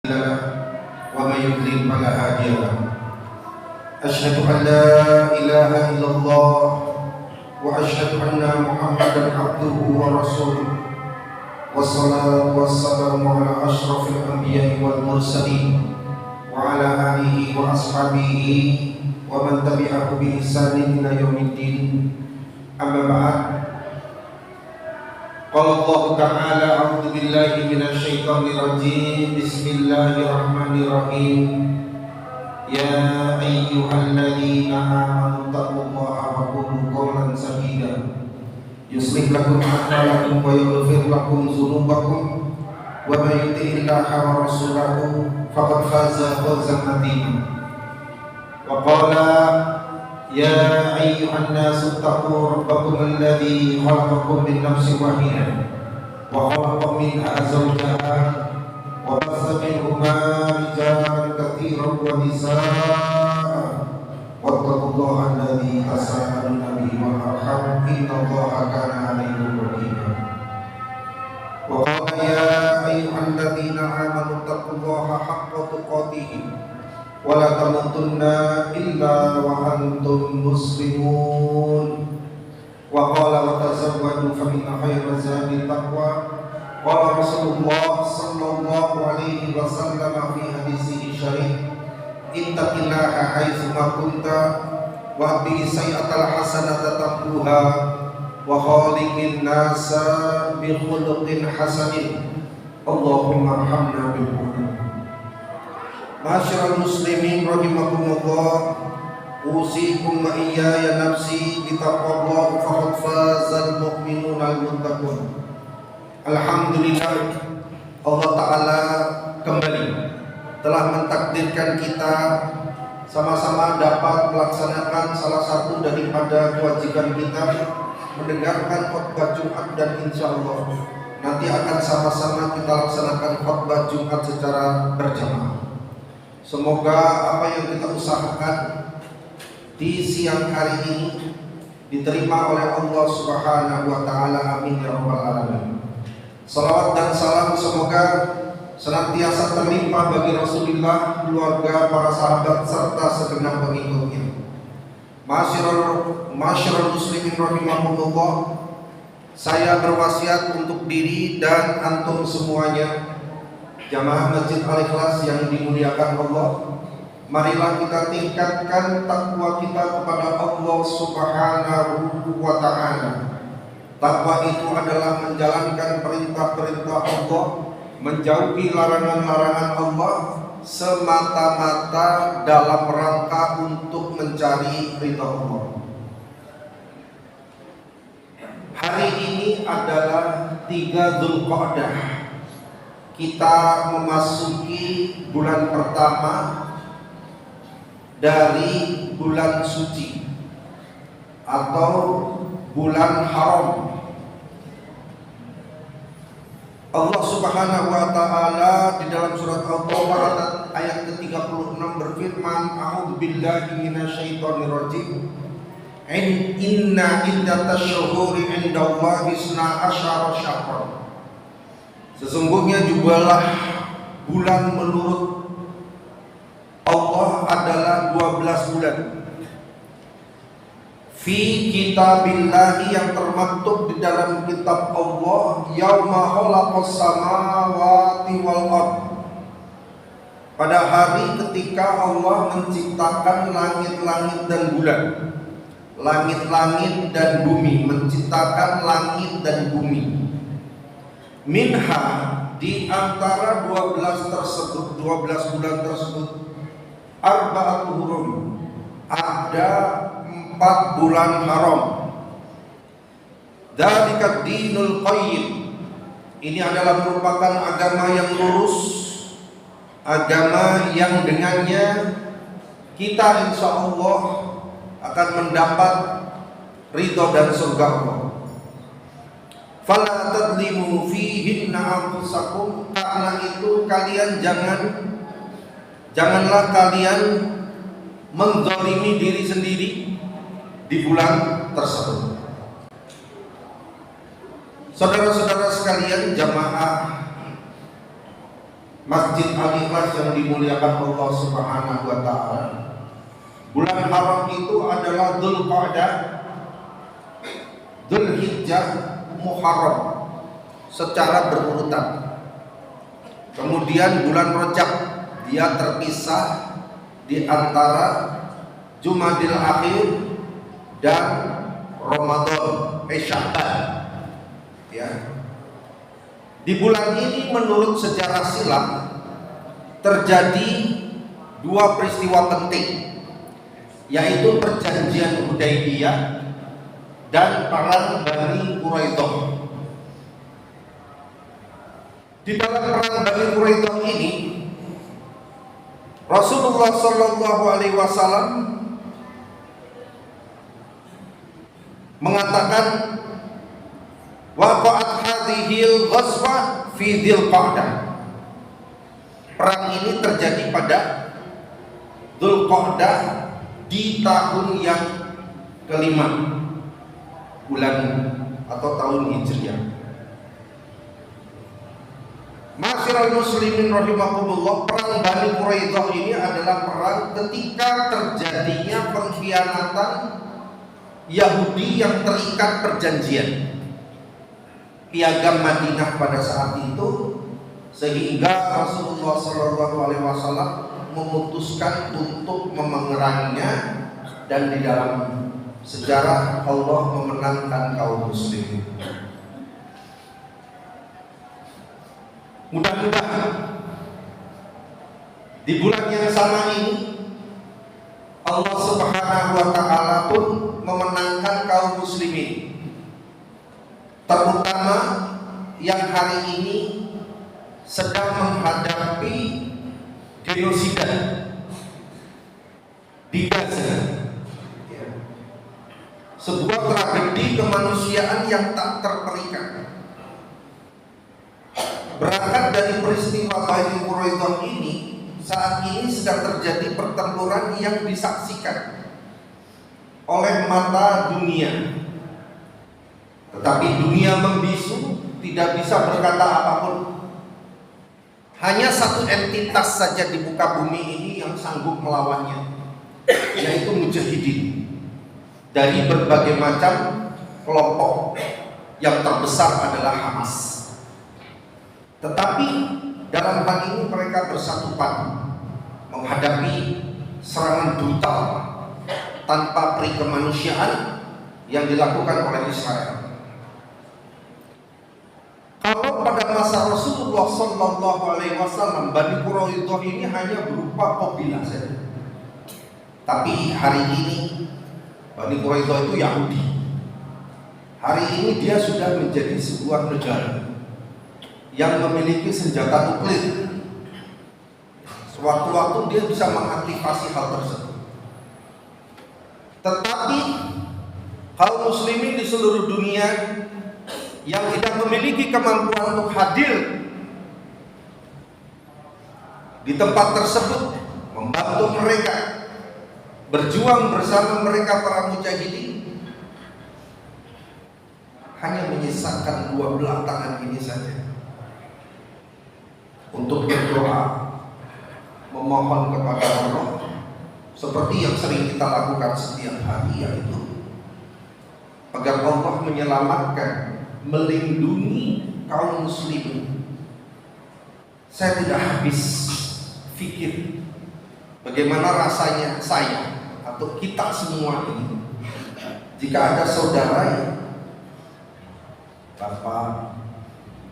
له ومن يضلل فلا هادي له. أشهد أن لا إله إلا الله وأشهد أن محمدا عبده ورسوله والصلاة والسلام على أشرف الأنبياء والمرسلين وعلى آله وأصحابه ومن تبعه بإحسان إلى يوم الدين. أما بعد. قال الله تعالى: أعوذ بالله من الشيطان الرجيم. بسم الله الرحمن الرحيم. يا أيها الذين آمنوا اتقوا الله وقولوا قولا سديدا يصلح لكم أعمالكم ويغفر لكم ذنوبكم ومن يطع الله ورسوله فقد فاز فوزا عظيما. وقال: يا أيها الناس اتقوا ربكم الذي خلقكم من نفس واحدة وخلق منها زوجها وبث منهما رجالا كثيرا ونساء واتقوا الله الذي تساءلون به والأرحام إن الله كان عليكم رقيبا. وقال: يا أيها الذين آمنوا اتقوا الله حق تقاته ولا تموتن إلا وأنتم مسلمون. وقال: وتزودوا فإن خير الزاد التقوى. قال رسول الله صلى الله عليه وسلم في حديثه الشريف: اتق الله حيثما كنت وأتبع السيئة الحسنة تمحوها وخالق الناس بخلق حسن اللهم ارحمنا بالقرآن. Ma'asyiral muslimin rahimakumullah, usikum wa iyaya nafsi bitaqwallah faqad fazal mu'minuna al-muttaqun. Alhamdulillah, Allah Ta'ala kembali telah mentakdirkan kita sama-sama dapat melaksanakan salah satu daripada kewajiban kita, mendengarkan khutbah Jumat, dan insya Allah nanti akan sama-sama kita laksanakan khutbah Jumat secara berjamaah. Semoga apa yang kita usahakan di siang hari ini diterima oleh Allah Subhanahu wa Ta'ala. Amin ya rabbal alamin. Salawat dan salam semoga senantiasa terlimpah bagi Rasulullah, keluarga, para sahabat serta segenap pengikutnya. Ma'asyiral muslimin rahimahumullah, saya berwasiat untuk diri dan antum semuanya, jamaah Masjid Al-Ikhlas yang dimuliakan Allah, marilah kita tingkatkan takwa kita kepada Allah Subhanahu wa Ta'ala. Takwa itu adalah menjalankan perintah-perintah Allah, menjauhi larangan-larangan Allah, semata-mata dalam rangka untuk mencari ridha Allah. Hari ini adalah 3 Dzulqa'dah. Kita memasuki bulan pertama dari bulan suci atau bulan haram. Allah Subhanahu wa Ta'ala di dalam surat Al-Baqarah ayat ke-36 berfirman: A'udzu billahi minasyaitonir rajim. Inna iddatash syuhuri 'indallahi 12 syahran. Sesungguhnya jumlah bulan menurut Allah adalah 12 bulan. Fi kitabillahi, yang termaktub di dalam kitab Allah, yauma khalaqas samawati wal ardh, pada hari ketika Allah menciptakan langit-langit dan bulan. Langit-langit dan bumi, menciptakan langit dan bumi. Minha, di antara 12 bulan tersebut, arba'atul hurum, ada 4 bulan haram. Dzalika dinul qayyim, ini adalah merupakan agama yang lurus, agama yang dengannya kita insya Allah akan mendapat ridha dan surga Allah. Fala tadlimu fihinna anfusakum, karena itu kalian janganlah kalian menzalimi diri sendiri di bulan tersebut. Saudara-saudara sekalian, jamaah Masjid Al-Ikhlas yang dimuliakan Allah Subhanahu wa taala. Bulan haram itu adalah Dzulqa'dah, Dzulhijjah, Muharram secara berurutan. Kemudian bulan Rajab dia terpisah di antara Jumadil Akhir dan Ramadan, Sya'ban. Ya. Di bulan ini menurut sejarah silam terjadi dua peristiwa penting, yaitu perjanjian Hudaybiyah dan perang Bani Quraidah. Di dalam perang Bani Quraidah ini Rasulullah Shallallahu Alaihi Wasallam mengatakan waqa'at hadhil ghazwa fi Dzulqa'dah. Perang ini terjadi pada Dzulqa'dah di tahun yang kelima bulan atau tahun Hijriah. Ma'asyiral muslimin rahimakumullah, perang Bani Quraidah ini adalah perang ketika terjadinya pengkhianatan Yahudi yang terikat perjanjian Piagam Madinah pada saat itu, sehingga Rasulullah SAW memutuskan untuk memengerangnya, dan di dalam sejarah Allah memenangkan kaum muslimin. Mudah-mudahan di bulan yang sama ini Allah Subhanahu wa taala pun memenangkan kaum muslimin, terutama yang hari ini sedang menghadapi genosida di Gaza. Sebuah tragedi kemanusiaan yang tak terperikan. Berangkat dari peristiwa Bani Quraidah ini, saat ini sedang terjadi pertempuran yang disaksikan oleh mata dunia. Tetapi dunia membisu, tidak bisa berkata apapun. Hanya satu entitas saja di muka bumi ini yang sanggup melawannya, yaitu mujahidin dari berbagai macam kelompok. Yang terbesar adalah Hamas. Tetapi dalam hal ini mereka bersatu padu menghadapi serangan brutal tanpa peri kemanusiaan yang dilakukan oleh Israel. Kalau pada masa Rasulullah Sallallahu Alaihi Wasallam Bani Quraidah ini hanya berupa kabilah saja, tapi hari ini Bani Quraidah itu Yahudi. Hari ini dia sudah menjadi sebuah negara yang memiliki senjata nuklir. Sewaktu-waktu dia bisa mengaktifasi hal tersebut. Tetapi kaum muslimin di seluruh dunia yang tidak memiliki kemampuan untuk hadir di tempat tersebut, membantu mereka, berjuang bersama mereka para mujahidin, hanya menyisakan dua belah tangan ini saja untuk berdoa, memohon kepada Allah seperti yang sering kita lakukan setiap hari, yaitu agar Allah menyelamatkan, melindungi kaum muslimin. Saya tidak habis pikir bagaimana rasanya saya atau kita semua ini jika ada saudara yang bapak,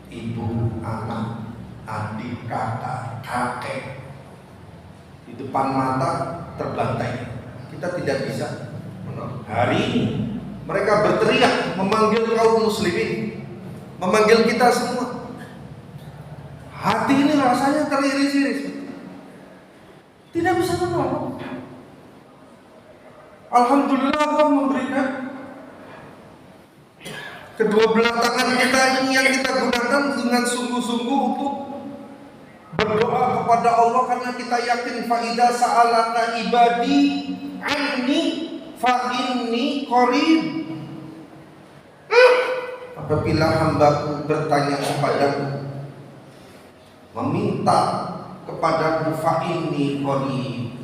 ibu, anak, adik, kakak, kakek di depan mata terbantai. Kita tidak bisa menolak. Hari ini mereka berteriak memanggil kaum muslimin, memanggil kita semua. Hati ini rasanya teriris-iris, tidak bisa menolong. Alhamdulillah Allah memberikan kedua belah tangan kita ini yang kita gunakan dengan sungguh-sungguh untuk berdoa kepada Allah, karena kita yakin faida sa'alaka ibadi anni fa inni qarib. Apabila hambaku bertanya kepadaku, meminta kepadaku fa inni qarib.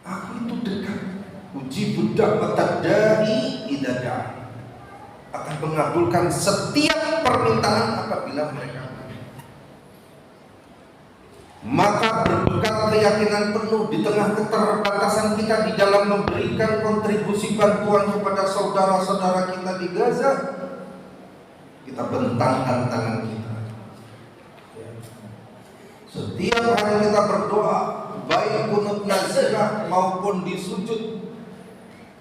Aku itu dekat. Ujibu da'watad da'i idza da'a. Akan mengabulkan setiap permintaan apabila mereka. Maka berbekal keyakinan penuh di tengah keterbatasan kita di dalam memberikan kontribusi bantuan kepada saudara-saudara kita di Gaza, kita bentangkan tangan kita. Setiap hari kita berdoa, baik kunut nazirah maupun di sujud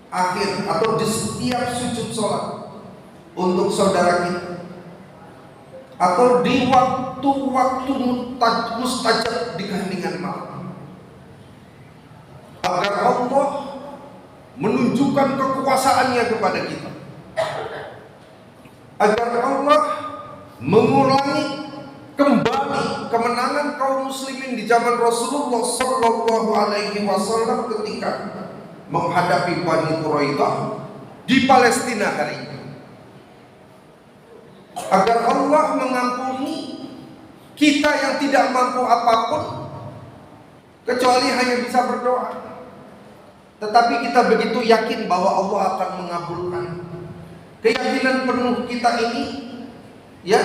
akhir atau di setiap sujud sholat untuk saudara kita, atau di waktu-waktu mustajab di keheningan malam, agar Allah menunjukkan kekuasaannya kepada kita, agar Allah mengulangi kembali kemenangan kaum muslimin di zaman Rasulullah Sallallahu Alaihi Wasallam ketika menghadapi Bani Quraidah di Palestina hari ini. Agar Allah mengampuni kita yang tidak mampu apapun kecuali hanya bisa berdoa. Tetapi kita begitu yakin bahwa Allah akan mengabulkan. Keyakinan penuh kita ini ya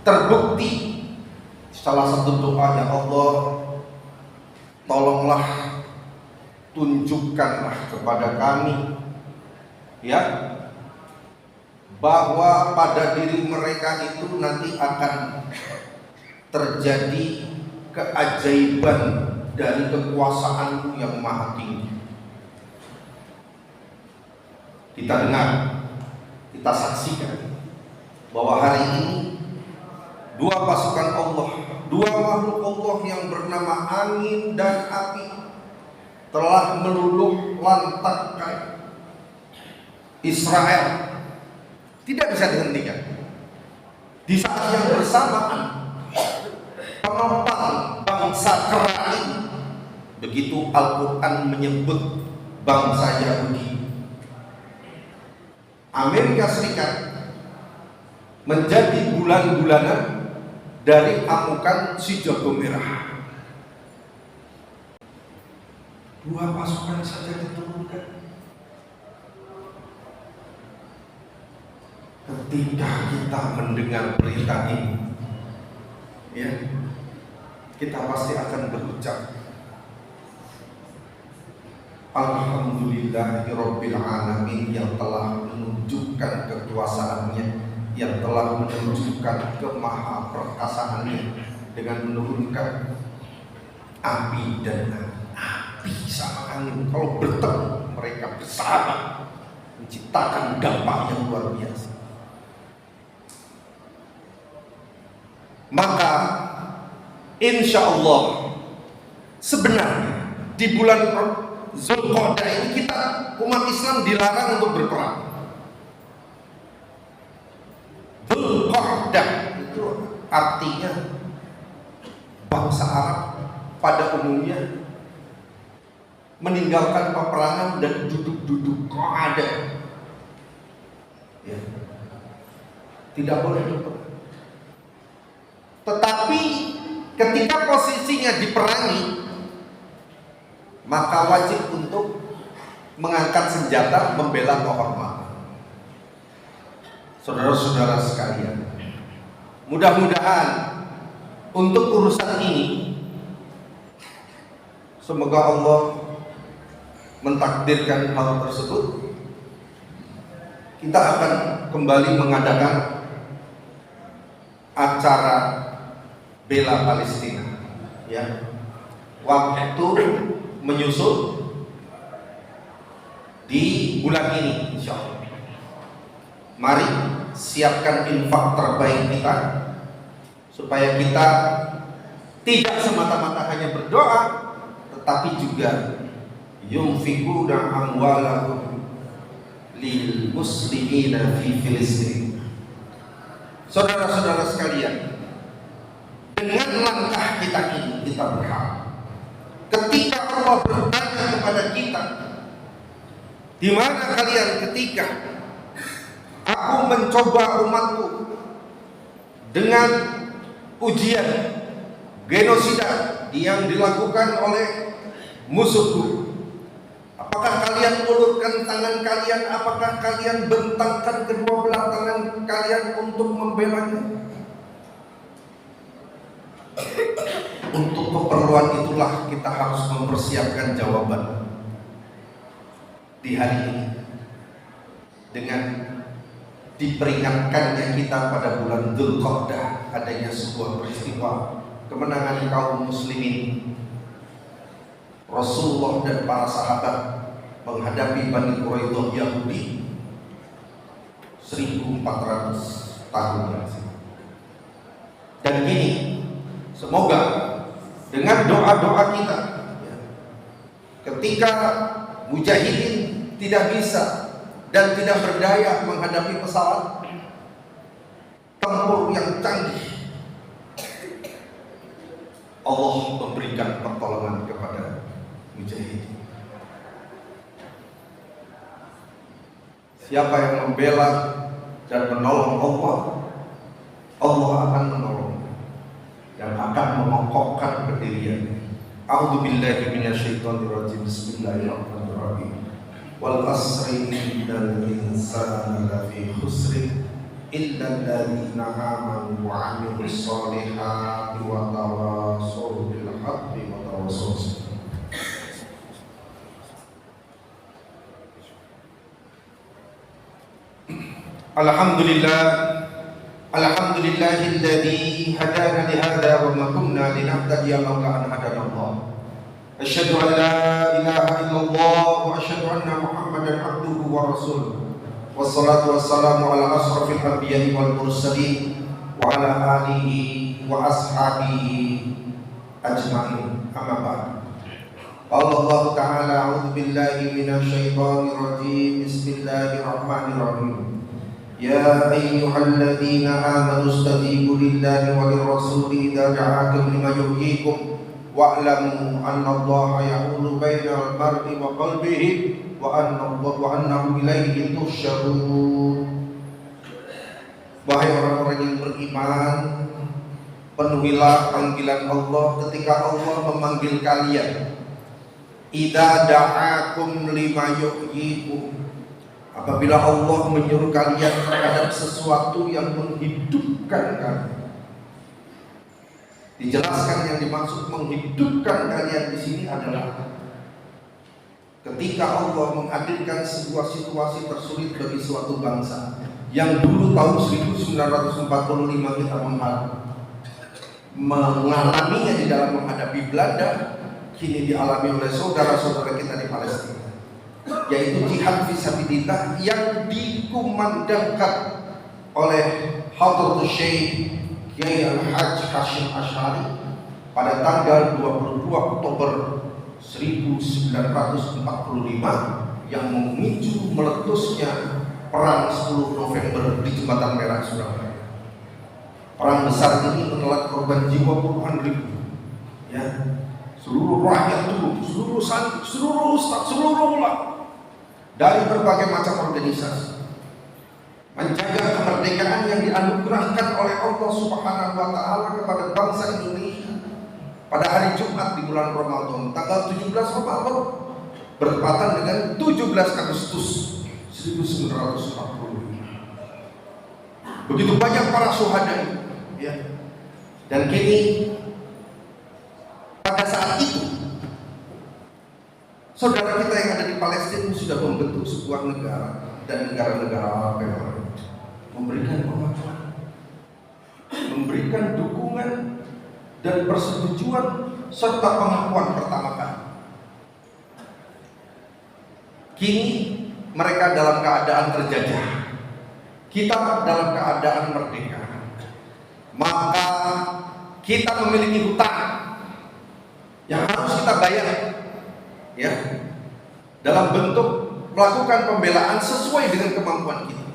terbukti salah satu doa, ya Allah, tolonglah tunjukkanlah kepada kami ya bahwa pada diri mereka itu nanti akan terjadi keajaiban dari kekuasaan-Mu yang maha tinggi. Kita dengar, kita saksikan bahwa hari ini dua pasukan Allah, dua makhluk Allah yang bernama angin dan api telah meluluh lantakkan Israel. Tidak bisa dihentikan. Di saat yang bersamaan penopang bangsa kera ini, begitu Al-Quran menyebut bangsa Yahudi, Amerika Serikat menjadi bulan-bulanan dari amukan si jago merah. Dua pasukan saja diturunkan. Ketika kita mendengar berita ini, ya, kita pasti akan berucap Alhamdulillahirabbil alamin, yang telah menunjukkan kekuasaannya, yang telah menunjukkan kemahaperkasaannya dengan menurunkan api dan angin. Api sama angin kalau bertemu mereka bersama menciptakan dampak yang luar biasa. Maka insya Allah sebenarnya di bulan Zulqa'dah ini kita umat Islam dilarang untuk berperang. Zulqa'dah itu artinya bangsa Arab pada umumnya meninggalkan peperangan dan duduk-duduk qa'adah. Ya. Tidak boleh berperang. Tetapi ketika posisinya diperangi, maka wajib untuk mengangkat senjata membela kehormatan. Saudara-saudara sekalian, mudah-mudahan untuk urusan ini semoga Allah mentakdirkan hal tersebut, kita akan kembali mengadakan acara bela Palestina, ya. Waktu menyusul di bulan ini, insya Allah. Mari siapkan infak terbaik kita, supaya kita tidak semata-mata hanya berdoa, tetapi juga yunfikuna amwalahum lil muslimina fi Filistin. Saudara-saudara sekalian, dengan langkah kita ini kita berhak. Ketika Allah bertanya kepada kita, di mana kalian ketika aku mencoba umatku dengan ujian, genosida yang dilakukan oleh musuhku. Apakah kalian ulurkan tangan kalian? Apakah kalian bentangkan kedua belah tangan kalian untuk membelanya? Untuk keperluan itulah kita harus mempersiapkan jawaban di hari ini dengan diperingatkannya kita pada bulan Dzulqa'dah adanya sebuah peristiwa kemenangan kaum muslimin. Rasulullah dan para sahabat menghadapi Bani Quraidah Yahudi 1400 tahun yang lalu. Dan kini semoga dengan doa-doa kita, ketika mujahidin tidak bisa dan tidak berdaya menghadapi pesawat tempur yang canggih, Allah memberikan pertolongan kepada mujahidin. Siapa yang membela dan menolong Allah, Allah akan menolong dan akan mengokohkan pendirian. A'udzubillahi minasyaitonirrajim. Bismillahirrahmanirrahim. Wal asri innal insana lafi khusrin illa alladziina aamanu wa 'amilus shalihaati wa tawassaw bil haqqi wa tawassaw bis sabr. Alhamdulillah, alhamdulillahilladzi hadana li hadza wa ma kunna linahtadiya laula an hadana Allah. Asyhadu an la ilaha illallah wa asyhadu anna Muhammadan abduhu wa rasuluh. Wassalatu wassalamu ala asrafil anbiya'i wal mursalin wa ala alihi wa ashabihi ajma'in. Amma ba'd. Allah Ta'ala, a'udzu billahi minasyaitonir rajim. Bismillahirrahmanirrahim. Ya ayyuhalladzina amanu istajibu lillahi wa lirrasuli idza da'akum lima yuhyikum wa'lamu annallaha yahulu bainal mar'i wa qalbihi wa annahu ilaihi tusyarun. Wahai orang-orang yang beriman, penuhilah panggilan Allah ketika Allah memanggil kalian. Idza da'akum lima yuhyikum, apabila Allah menyuruh kalian terhadap sesuatu yang menghidupkan kalian. Dijelaskan yang dimaksud menghidupkan kalian di sini adalah ketika Allah menghadirkan sebuah situasi tersulit bagi suatu bangsa yang dulu tahun 1945 kita mengalaminya di dalam menghadapi Belanda, kini dialami oleh saudara-saudara kita di Palestina, yaitu jihad fisabilillah yang dikumandangkan oleh Hadratus Syekh Kiai Al-Hajj Hasyim Asy'ari pada tanggal 22 Oktober 1945 yang memicu meletusnya perang 10 November di Jembatan Merah Surabaya. Perang besar ini menelan korban jiwa puluhan ribu, ya. Seluruh rakyat turun, seluruh santri, seluruh ustaz, seluruh ulama dari berbagai macam organisasi menjaga kemerdekaan yang dianugerahkan oleh Allah Subhanahu wa Ta'ala kepada bangsa Indonesia pada hari Jumat di bulan Ramadan, tanggal 17 Ramadan bertepatan dengan 17 Agustus 1945. Begitu banyak para syuhada, ya. Dan kini pada saat itu saudara kita yang ada di Palestina sudah membentuk sebuah negara dan negara-negara Arab yang lain memberikan pengakuan, memberikan dukungan dan persetujuan serta pengakuan pertama kali. Kini mereka dalam keadaan terjajah, kita dalam keadaan merdeka. Maka kita memiliki hutang yang harus kita bayar, ya, dalam bentuk melakukan pembelaan sesuai dengan kemampuan kita.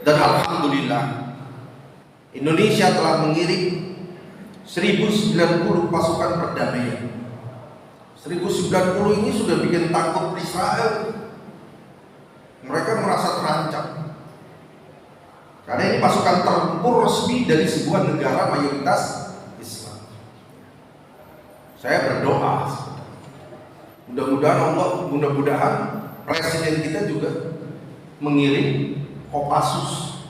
Dan alhamdulillah, Indonesia telah mengirim 1090 pasukan perdamaian. 1090 ini sudah bikin takut Israel. Mereka merasa terancam. Karena ini pasukan tempur resmi dari sebuah negara mayoritas Islam. Saya berdoa, mudah-mudahan presiden kita juga mengirim Kopassus,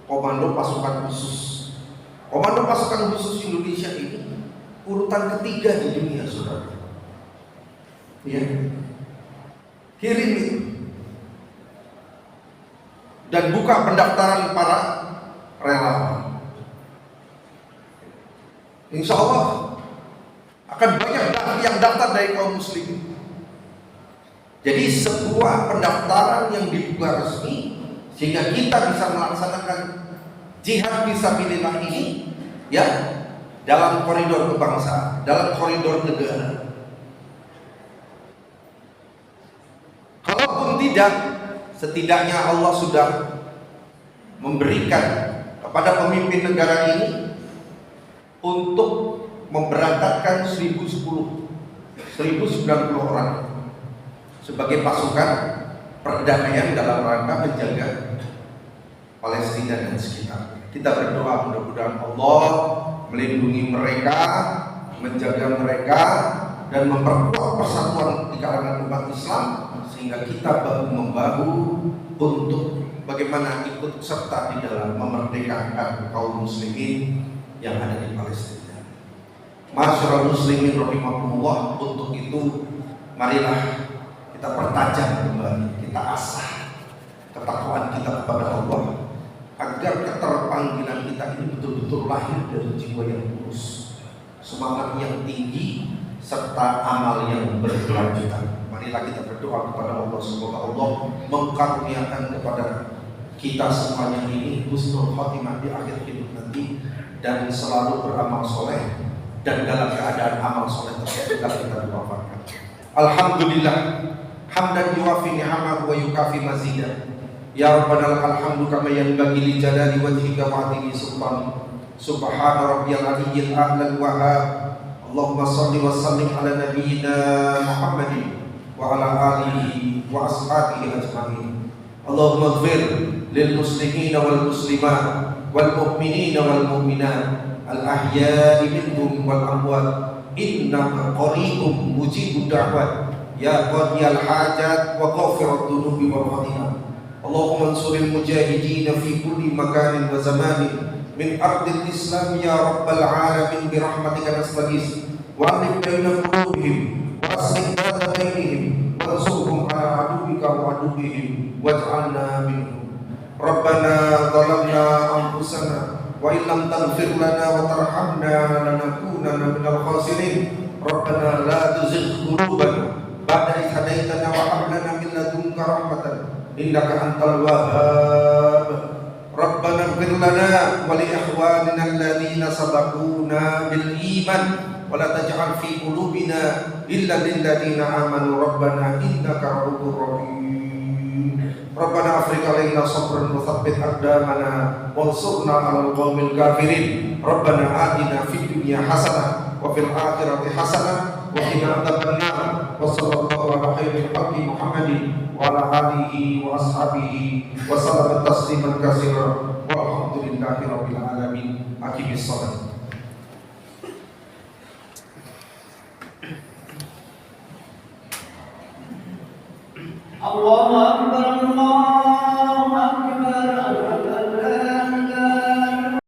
Komando Pasukan Khusus. Komando Pasukan Khusus Indonesia ini urutan ketiga di dunia, saudara. Ya, kirim itu dan buka pendaftaran para relawan. Insya Allah akan banyak yang daftar dari kaum muslimin. Jadi sebuah pendaftaran yang dibuka resmi sehingga kita bisa melaksanakan jihad fisabilillah ini ya dalam koridor kebangsaan, dalam koridor negara. Kalaupun tidak, setidaknya Allah sudah memberikan kepada pemimpin negara ini untuk memberangkatkan 1.090 orang sebagai pasukan perdamaian dalam rangka menjaga Palestina dan sekitarnya. Kita berdoa mudah-mudahan Allah melindungi mereka, menjaga mereka, dan memperkuat persatuan di kalangan umat Islam sehingga kita bahu-membahu untuk bagaimana ikut serta di dalam memerdekakan kaum muslimin yang ada di Palestina. Masyarul muslimin rahimakumullah, untuk itu marilah kita pertajam kembali, kita asah ketakwaan kita kepada Allah agar keterpanggilan kita ini betul-betul lahir dari jiwa yang tulus, semangat yang tinggi, serta amal yang berkelanjutan. Marilah kita berdoa kepada Allah, semoga Allah mengkaruniakan kepada kita semuanya ini husnul khotimah di akhir hidup nanti, dan selalu beramal soleh, dan dalam keadaan amal soleh tersebut kita diwafatkan. Alhamdulillah hamdan yuwafi ni'amahu wa yukafi mazidah. Ya Rabbana lakal hamdu kama yanbaghi li jalali wajhika wa 'azimi sultanik. Subhana rabbiyal aliyyil a'la wahhab. Allahumma shalli wa sallim ala nabiyyina Muhammadin wa ala alihi wa ashabihi ajma'in. Allahumma ighfir lil muslimina wal muslimat wal mu'minina wal mu'minat al ahya'i minhum wal amwat innaka qaribun mujibud da'wat ya qadiyal hajat wa ghafirat dhunubi wal khati'at. Allahumma ansuril mujahidin fi kulli makanin wa zamanin min ardil Islam ya rabbal alamin bi rahmatika nastaghis wa alif baina qulubihim wa aslih dhata bainihim wa ansurhum ala aduwwika wa aduwwihim waj'alna minhum. Rabbana zalamna anfusana wa illam taghfir lana wa tarhamna lanakunanna minal khasirin. Rabbana la tuzigh qulubana ba'da idh hadaytana wa hab lana min ladunka rahmatan innaka antal wahhab. Rabbana ighfir lana wa li ikhwanina alladhina sabaquna bil iman wa la taj'al fi qulubina illa lil ladzina amanu rabbana innaka ra'ufur rahim. Rabbana afriq alaina sabran wa thabbit aqdamana wansurna 'alal qaumil kafirin. Rabbana atina fid dunya hasanah wa fil akhirati hasanah wa qina adzabannar. Wa sallallahu ala khairil khalqi Muhammadin wa ala alihi wa ashabihi wa sallam tasliman katsiran walhamdulillahi rabbil alamin. Aqimis shalah. Allah